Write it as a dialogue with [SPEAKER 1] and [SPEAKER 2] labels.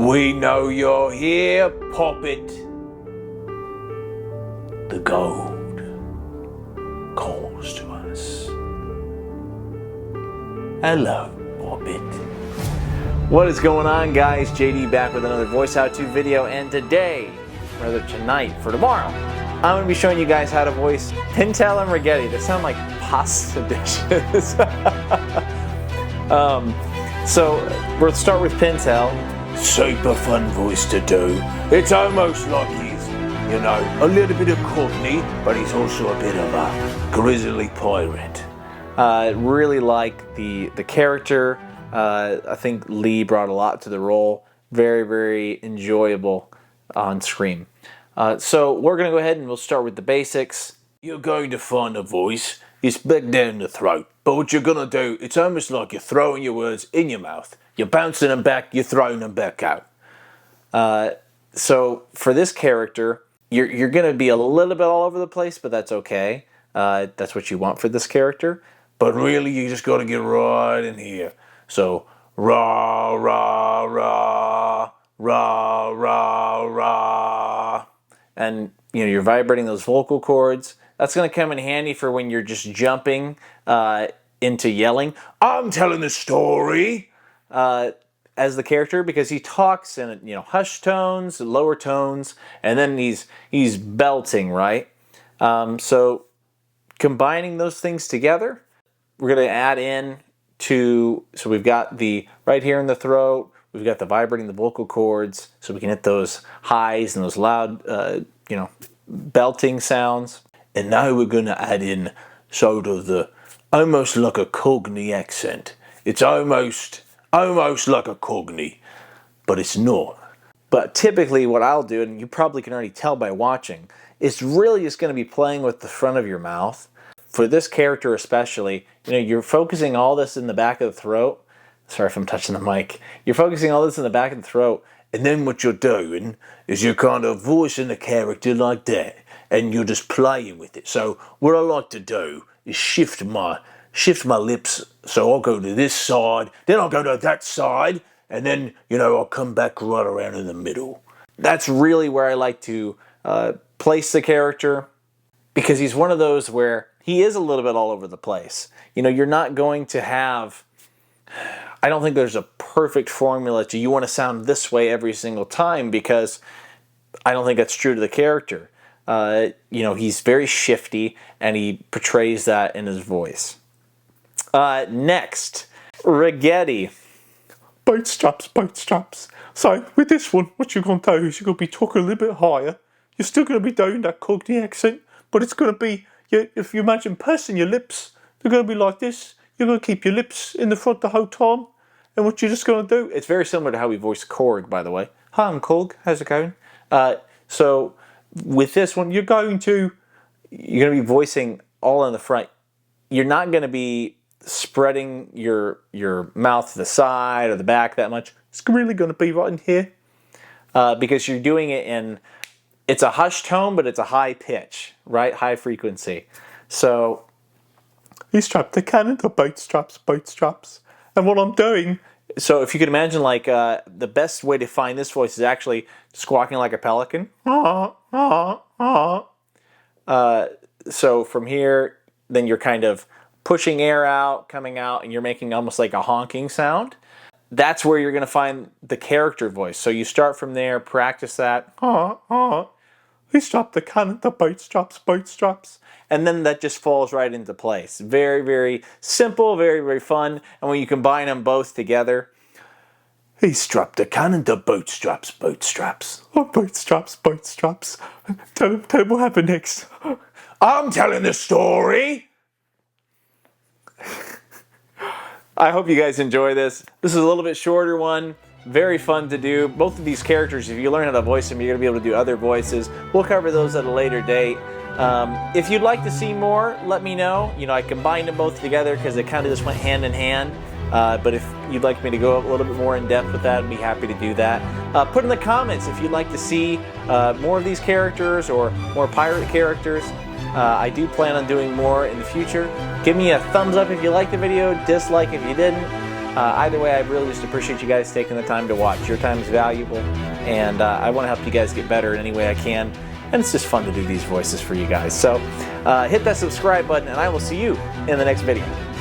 [SPEAKER 1] We know you're here, Poppet. The gold calls to us. Hello, Poppet. What is going on, guys? JD back with another voice how-to video, and today, rather tonight for tomorrow, I'm going to be showing you guys how to voice Pintel and Ragetti. They sound like pasta dishes. So we'll start with Pintel. Super fun voice to do. It's almost like he's, you know, a little bit of Cockney, but he's also a bit of a grizzly pirate. Really like the character. I think Lee brought a lot to the role. Very, very enjoyable on screen. So we're going to go ahead and we'll start with the basics. You're going to find a voice. It's back down the throat. But what you're going to do, it's almost like you're throwing your words in your mouth. You're bouncing them back, you're throwing them back out. So for this character, you're going to be a little bit all over the place, but that's okay. That's what you want for this character. But really, you just got to get right in here. So, rah, rah, rah, rah, rah, rah. And, you know, you're vibrating those vocal cords. That's going to come in handy for when you're just jumping into yelling. I'm telling the story. As the character, because he talks in, you know, hushed tones, lower tones, and then he's belting, right? So combining those things together, we're going to add in so we've got the right here in the throat, we've got the vibrating the vocal cords, so we can hit those highs and those loud, you know, belting sounds. And now we're going to add in sort of the almost like a Cockney accent. It's almost like a Cockney, but it's not. But typically what I'll do, and you probably can already tell by watching, is really just going to be playing with the front of your mouth. For this character especially, you know, you're focusing all this in the back of the throat. Sorry if I'm touching the mic. You're focusing all this in the back of the throat, and then what you're doing is you're kind of voicing the character like that, and you're just playing with it. So what I like to do is shift my lips, so I'll go to this side, then I'll go to that side, and then, you know, I'll come back right around in the middle. That's really where I like to place the character, because he's one of those where he is a little bit all over the place. You know, you're not going to have, I don't think there's a perfect formula to you want to sound this way every single time, because I don't think that's true to the character. You know, he's very shifty, and he portrays that in his voice. Next, Ragetti.
[SPEAKER 2] Bootstraps. So with this one, what you're going to do is you're going to be talking a little bit higher. You're still going to be doing that Cockney accent, but it's going to be, if you imagine pursing your lips, they're going to be like this. You're going to keep your lips in the front the whole time. And what you're just going to do,
[SPEAKER 1] it's very similar to how we voice Korg, by the way. Hi, I'm Korg. How's it going? So with this one, you're going to be voicing all in the front. You're not going to be spreading your mouth to the side or the back that much.
[SPEAKER 2] It's really going to be right in here.
[SPEAKER 1] Because you're doing it in, it's a hushed tone, but it's a high pitch, right? High frequency. So
[SPEAKER 2] he strapped the cannon to bootstraps. And what I'm doing,
[SPEAKER 1] so if you could imagine, like, the best way to find this voice is actually squawking like a pelican. So from here, then you're kind of pushing air out, coming out, and you're making almost like a honking sound. That's where you're going to find the character voice. So you start from there, practice that.
[SPEAKER 2] He strapped the cannon to bootstraps.
[SPEAKER 1] And then that just falls right into place. Very, very simple, very, very fun. And when you combine them both together,
[SPEAKER 2] he strapped the cannon to bootstraps. Oh, bootstraps. Tell him what happened next.
[SPEAKER 1] I'm telling the story. I hope you guys enjoy this. This is a little bit shorter one. Very fun to do. Both of these characters, if you learn how to voice them, you're going to be able to do other voices. We'll cover those at a later date. If you'd like to see more, let me know. You know, I combined them both together because they kind of just went hand in hand. But if you'd like me to go a little bit more in depth with that, I'd be happy to do that. Put in the comments if you'd like to see more of these characters or more pirate characters. I do plan on doing more in the future. Give me a thumbs up if you liked the video, dislike if you didn't. Either way, I really just appreciate you guys taking the time to watch. Your time is valuable, and I want to help you guys get better in any way I can. And it's just fun to do these voices for you guys. So hit that subscribe button, and I will see you in the next video.